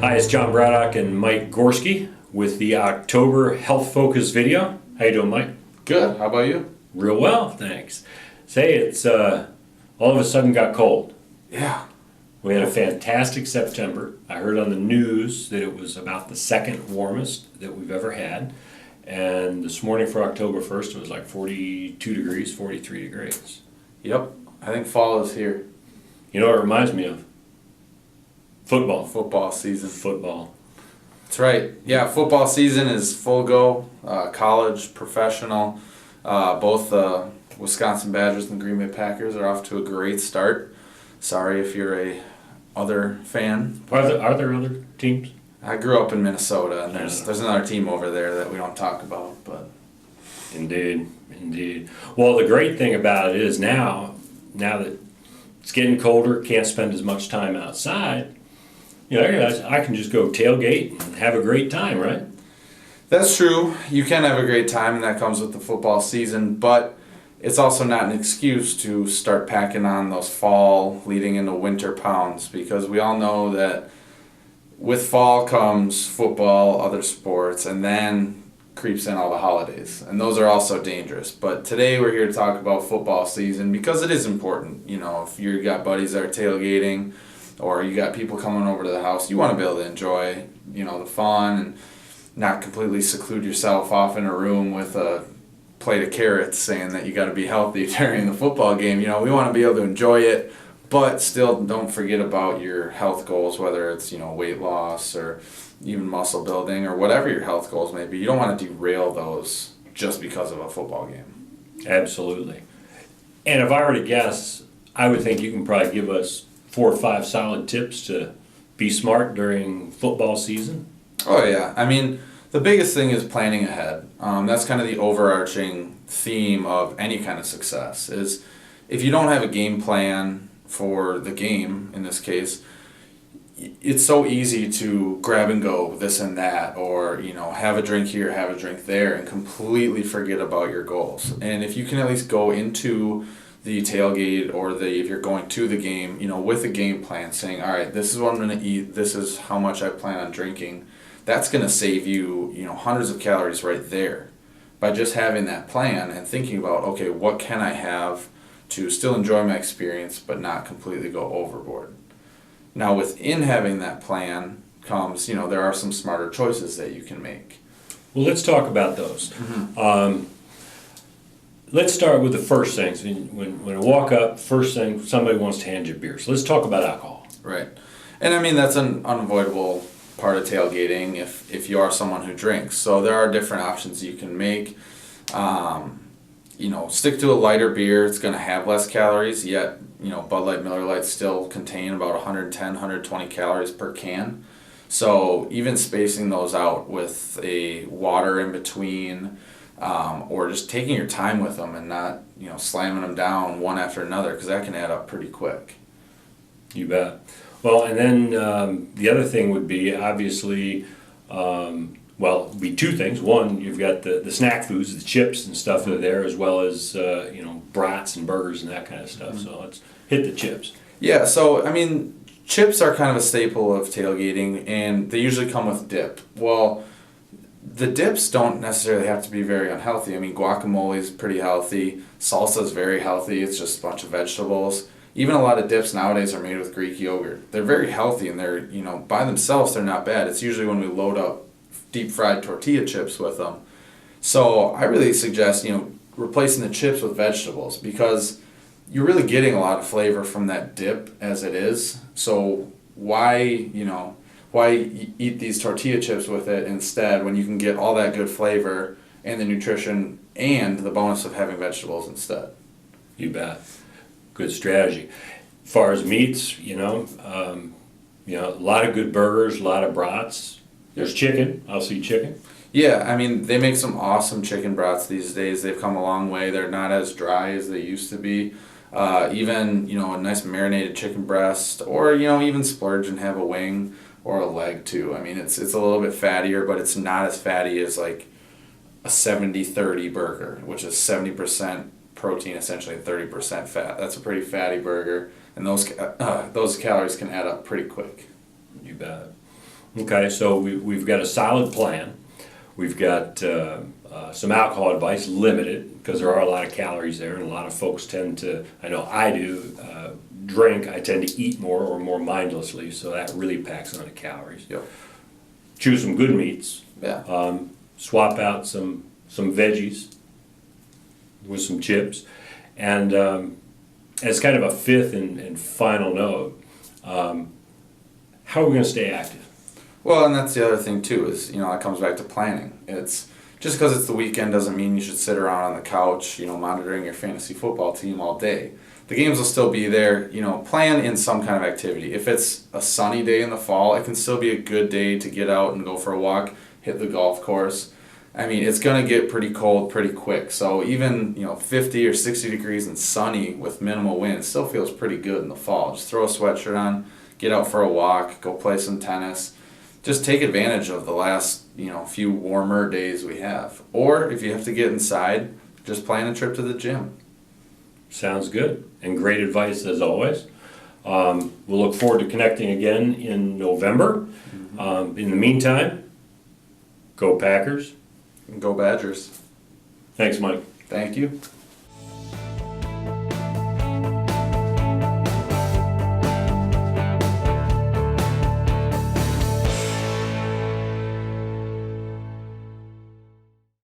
Hi, it's John Braddock and Mike Gorski with the October Health Focus video. How you doing, Mike? Good. How about you? Real well, thanks. Say, it's all of a sudden got cold. Yeah. We had a fantastic September. I heard on the news that it was about the second warmest that we've ever had. And this morning for October 1st, it was like 42 degrees, 43 degrees. Yep. I think fall is here. You know what it reminds me of? Football. Football season. Football. That's right. Yeah, football season is full go. College, professional. Both the Wisconsin Badgers and Green Bay Packers are off to a great start. Sorry if you're a other fan. Are there other teams? I grew up in Minnesota, and there's another team over there that we don't talk about. But Indeed. Well, the great thing about it is now that it's getting colder, can't spend as much time outside. You know, I can just go tailgate and have a great time, right? that's true. You can have a great time, and that comes with the football season. But it's also not an excuse to start packing on those fall leading into winter pounds, because we all know that with fall comes football, other sports, and then creeps in all the holidays. And those are also dangerous. But today we're here to talk about football season because it is important. You know, if you got buddies that are tailgating or you got people coming over to the house, you want to be able to enjoy, you know, the fun and not completely seclude yourself off in a room with a plate of carrots saying that you got to be healthy during the football game. You know, we want to be able to enjoy it, but still don't forget about your health goals, whether it's, you know, weight loss or even muscle building or whatever your health goals may be. You don't want to derail those just because of a football game. Absolutely. And if I were to guess, I would think you can probably give us 4 or 5 solid tips to be smart during football season. Oh, yeah. I mean, the biggest thing is planning ahead. That's kind of the overarching theme of any kind of success, is if you don't have a game plan for the game, in this case, it's so easy to grab and go this and that, or, you know, have a drink here, have a drink there, and completely forget about your goals. And if you can at least go into the tailgate or if you're going to the game, you know, with a game plan saying, all right, this is what I'm going to eat, this is how much I plan on drinking, that's going to save you, you know, hundreds of calories right there by just having that plan and thinking about, okay, what can I have to still enjoy my experience but not completely go overboard. Now, within having that plan comes, you know, there are some smarter choices that you can make. Well, let's talk about those. Mm-hmm. Let's start with the first things. When I walk up, first thing, somebody wants to hand you beer. So let's talk about alcohol. Right. And I mean, that's an unavoidable part of tailgating if you are someone who drinks. So there are different options you can make. You know, stick to a lighter beer. It's going to have less calories, yet, you know, Bud Light, Miller Lite still contain about 110, 120 calories per can. So even spacing those out with a water in between, or just taking your time with them and not, you know, slamming them down one after another, because that can add up pretty quick. You bet. Well, and then the other thing would be, obviously, it'd be 2 things. One, you've got the snack foods, the chips and stuff that are there, as well as, you know, brats and burgers and that kind of stuff. Mm-hmm. So let's hit the chips. Yeah, so, I mean, chips are kind of a staple of tailgating, and they usually come with dip. Well, the dips don't necessarily have to be very unhealthy. I mean, guacamole is pretty healthy. Salsa is very healthy. It's just a bunch of vegetables. Even a lot of dips nowadays are made with Greek yogurt. They're very healthy, and they're, you know, by themselves, they're not bad. It's usually when we load up deep fried tortilla chips with them. So I really suggest, you know, replacing the chips with vegetables, because you're really getting a lot of flavor from that dip as it is. So why eat these tortilla chips with it instead when you can get all that good flavor and the nutrition and the bonus of having vegetables instead? You bet. Good strategy. As far as meats, you know, a lot of good burgers, a lot of brats. There's chicken. I'll see chicken. Yeah, I mean, they make some awesome chicken brats these days. They've come a long way. They're not as dry as they used to be. Even, you know, a nice marinated chicken breast, or, you know, even splurge and have a wing or a leg too. I mean, it's a little bit fattier, but it's not as fatty as like a 70-30 burger, which is 70% protein, essentially 30% fat. That's a pretty fatty burger, and those calories can add up pretty quick. You bet. Okay, so we've got a solid plan. We've got some alcohol advice, limited, because there are a lot of calories there, and a lot of folks tend to, I know I do, drink. I tend to eat more or more mindlessly, so that really packs on the calories. Yep. Choose some good meats. Yeah. Swap out some veggies with some chips. And as kind of a fifth and final note, how are we going to stay active? Well, and that's the other thing too is, it comes back to planning. It's just because it's the weekend doesn't mean you should sit around on the couch, monitoring your fantasy football team all day. The games will still be there, plan in some kind of activity. If it's a sunny day in the fall, it can still be a good day to get out and go for a walk, hit the golf course. I mean, it's going to get pretty cold pretty quick. So even, 50 or 60 degrees and sunny with minimal wind, it still feels pretty good in the fall. Just throw a sweatshirt on, get out for a walk, go play some tennis. Just take advantage of the last, few warmer days we have. Or if you have to get inside, just plan a trip to the gym. Sounds good. And great advice as always. We'll look forward to connecting again in November. In the meantime, go Packers. And go Badgers. Thanks, Mike. Thank you.